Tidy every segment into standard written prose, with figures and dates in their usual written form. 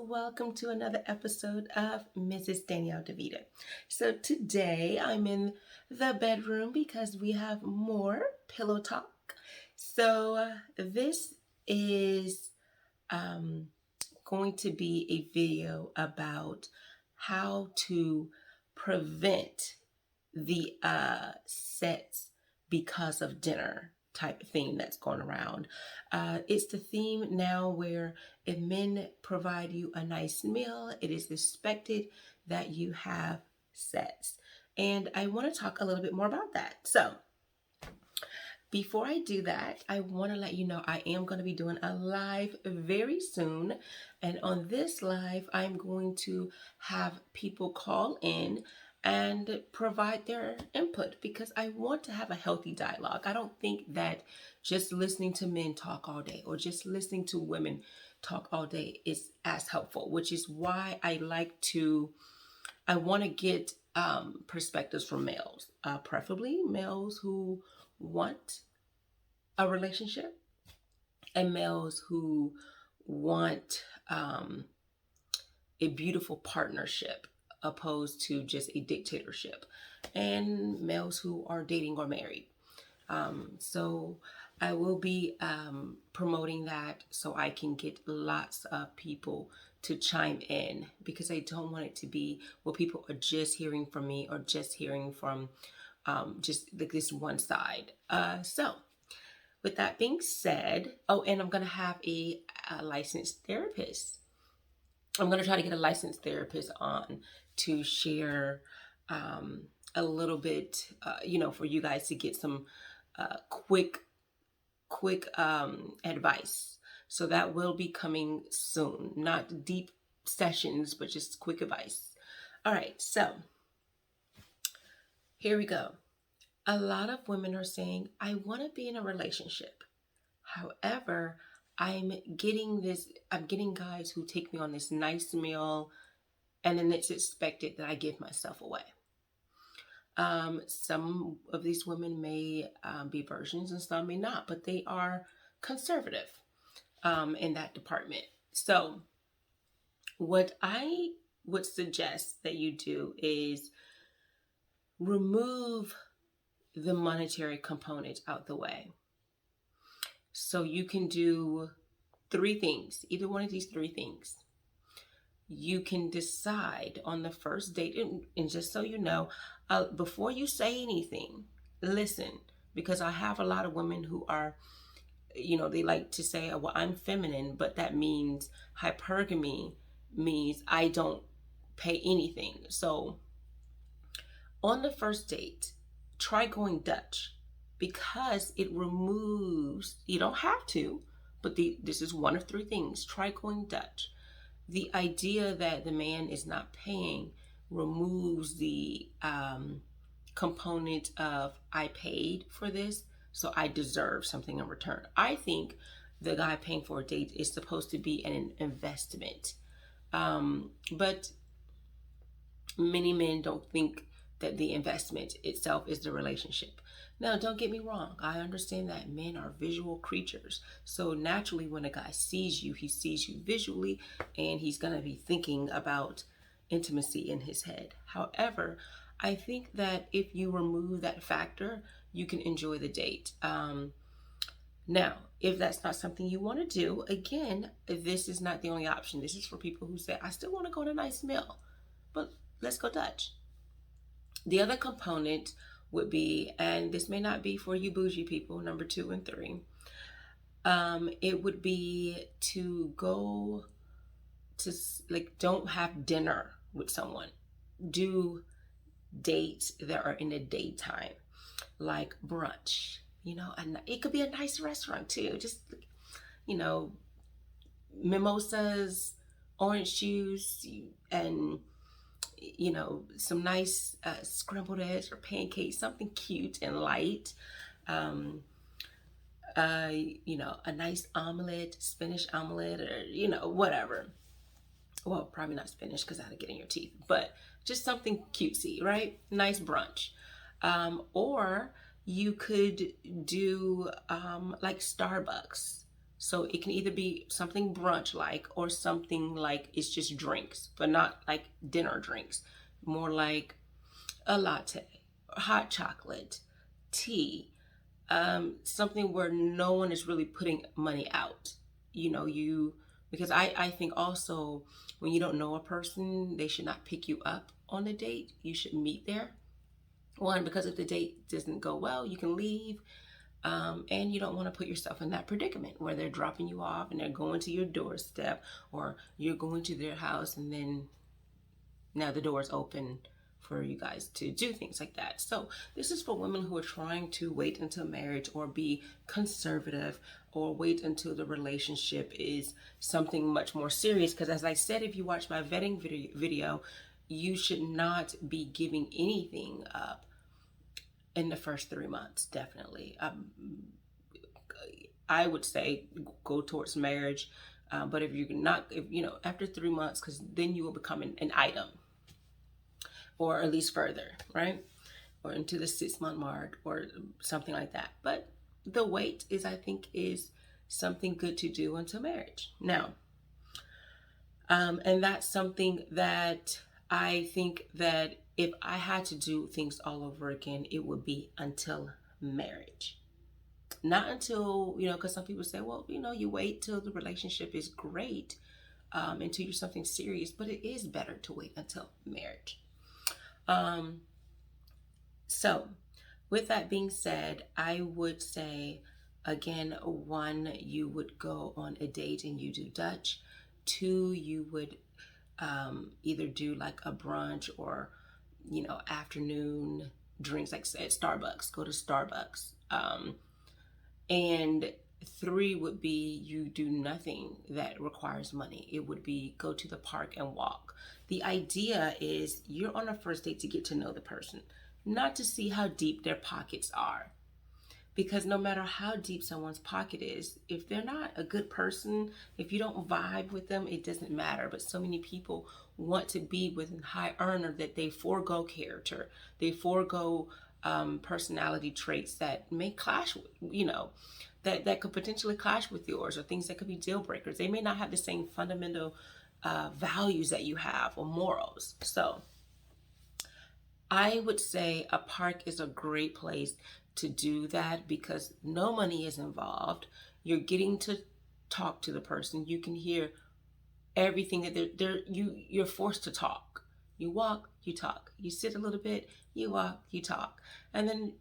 welcome to another episode of Mrs. Danielle DeVita. So today I'm in the bedroom because we have more pillow talk. So this is um, going to be a video about how to prevent the sets because of dinner type theme that's going around. It's the theme now where if men provide you a nice meal, it is expected that you have sex. And I want to talk a little bit more about that. So, before I do that, I want to let you know I am going to be doing a live very soon. And on this live, I'm going to have people call in and provide their input because I want to have a healthy dialogue. I don't think that just listening to men talk all day or just listening to women talk all day is as helpful, which is why I want to get perspectives from males, preferably males who want a relationship and males who want a beautiful partnership opposed to just a dictatorship, and males who are dating or married. So I will be promoting that so I can get lots of people to chime in because I don't want it to be where people are just hearing from me or just hearing from just like this one side. So with that being said, and I'm going to have a licensed therapist. I'm going to try to get a licensed therapist on to share a little bit, for you guys to get some quick advice. So that will be coming soon. Not deep sessions, but just quick advice. All right, so here we go. A lot of women are saying, I want to be in a relationship. However, I'm getting guys who take me on this nice meal, and then it's expected that I give myself away. Some of these women may be virgins and some may not, but they are conservative in that department. So what I would suggest that you do is remove the monetary component out the way. So you can do three things, either one of these three things. You can decide on the first date, and just so you know, before you say anything, listen, because I have a lot of women who are, they like to say, well, I'm feminine, but that means hypergamy means I don't pay anything. So on the first date, try going Dutch because it removes, you don't have to, but this is one of three things. Try going Dutch. The idea that the man is not paying removes the component of I paid for this, so I deserve something in return. I think the guy paying for a date is supposed to be an investment. But many men don't think that the investment itself is the relationship. Now, don't get me wrong. I understand that men are visual creatures. So naturally, when a guy sees you, he sees you visually, and he's going to be thinking about intimacy in his head. However, I think that if you remove that factor, you can enjoy the date. Now, if that's not something you want to do, again, this is not the only option. This is for people who say, I still want to go on a nice meal, but let's go Dutch. The other component would be, and this may not be for you bougie people, number 2 and 3, it would be to go to, don't have dinner with someone. Do dates that are in the daytime, like brunch, and it could be a nice restaurant too. Just, mimosas, orange juice, and some nice scrambled eggs or pancakes, something cute and light. A nice omelet, spinach omelet, or, whatever. Well, probably not spinach because that'll get in your teeth, but just something cutesy, right? Nice brunch. Or you could do like Starbucks So it can either be something brunch like or something like it's just drinks, but not like dinner drinks. More like a latte, hot chocolate, tea, something where no one is really putting money out. Because I think also when you don't know a person, they should not pick you up on a date. You should meet there. One, because if the date doesn't go well, you can leave. And you don't want to put yourself in that predicament where they're dropping you off and they're going to your doorstep, or you're going to their house and then now the door is open for you guys to do things like that. So this is for women who are trying to wait until marriage or be conservative or wait until the relationship is something much more serious. Because as I said, if you watch my vetting video, you should not be giving anything up in the first 3 months, definitely. I would say go towards marriage, but if you're not, after 3 months, because then you will become an item, or at least further, right? Or into the 6 month mark or something like that. But the wait I think is something good to do until marriage. Now, and that's something that I think that if I had to do things all over again, it would be until marriage. Not until, because some people say, well, you wait till the relationship is great, until you're something serious, but it is better to wait until marriage. So with that being said, I would say, again, 1, you would go on a date and you do Dutch. 2, you would either do like a brunch or, afternoon drinks, like at Starbucks, go to Starbucks. And 3 would be you do nothing that requires money. It would be go to the park and walk. The idea is you're on a first date to get to know the person, not to see how deep their pockets are. Because no matter how deep someone's pocket is, if they're not a good person, if you don't vibe with them, it doesn't matter. But so many people want to be with a high earner that they forego character. They forego personality traits that may clash with, that could potentially clash with yours, or things that could be deal breakers. They may not have the same fundamental values that you have, or morals. So I would say a park is a great place to do that because no money is involved. You're getting to talk to the person. You can hear everything that you're forced to talk. You walk, you talk. You sit a little bit, you walk, you talk. And then,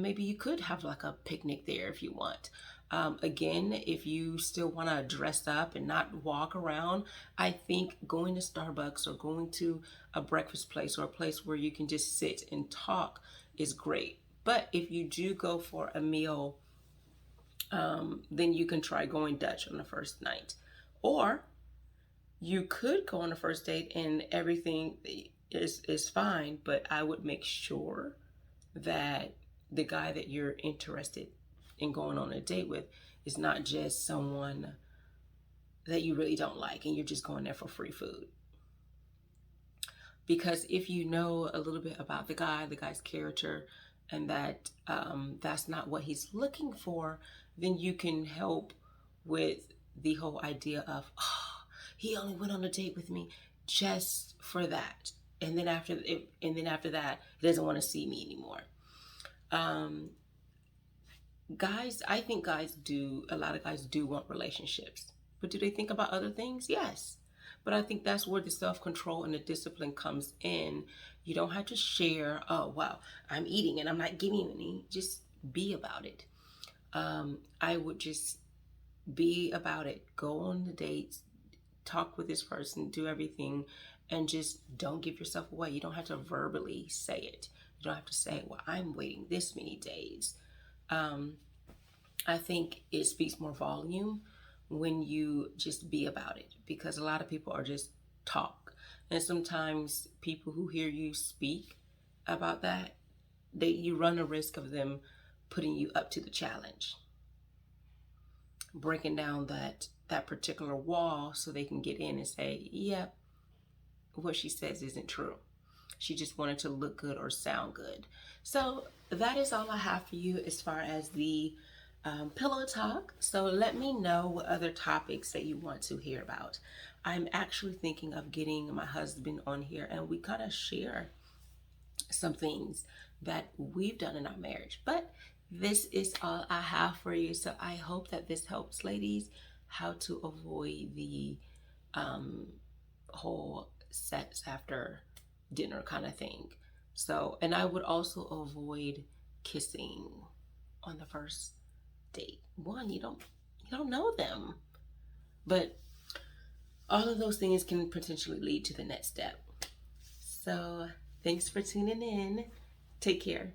maybe you could have like a picnic there if you want. Again, if you still want to dress up and not walk around, I think going to Starbucks or going to a breakfast place or a place where you can just sit and talk is great. But if you do go for a meal, then you can try going Dutch on the first night. Or you could go on a first date and everything is fine, but I would make sure that the guy that you're interested in going on a date with is not just someone that you really don't like and you're just going there for free food. Because if you know a little bit about the guy's character, and that that's not what he's looking for, then you can help with the whole idea of, oh, he only went on a date with me just for that. And then after that, he doesn't want to see me anymore. Guys, I think a lot of guys do want relationships. But do they think about other things? Yes. But I think that's where the self-control and the discipline comes in. You don't have to share, oh, wow, I'm eating and I'm not giving any. Just be about it. I would just be about it. Go on the dates, talk with this person, do everything, and just don't give yourself away. You don't have to verbally say it. You don't have to say, well, I'm waiting this many days. I think it speaks more volume when you just be about it, because a lot of people are just talk. And sometimes people who hear you speak about that, you run a risk of them putting you up to the challenge, breaking down that particular wall so they can get in and say, yep, what she says isn't true. She just wanted to look good or sound good. So that is all I have for you as far as the pillow talk. So let me know what other topics that you want to hear about. I'm actually thinking of getting my husband on here and we kind of share some things that we've done in our marriage. But this is all I have for you. So I hope that this helps, ladies, how to avoid the um, whole sex after dinner kind of thing. So, and I would also avoid kissing on the first date. One, you don't know them, but all of those things can potentially lead to the next step. So, thanks for tuning in. Take care.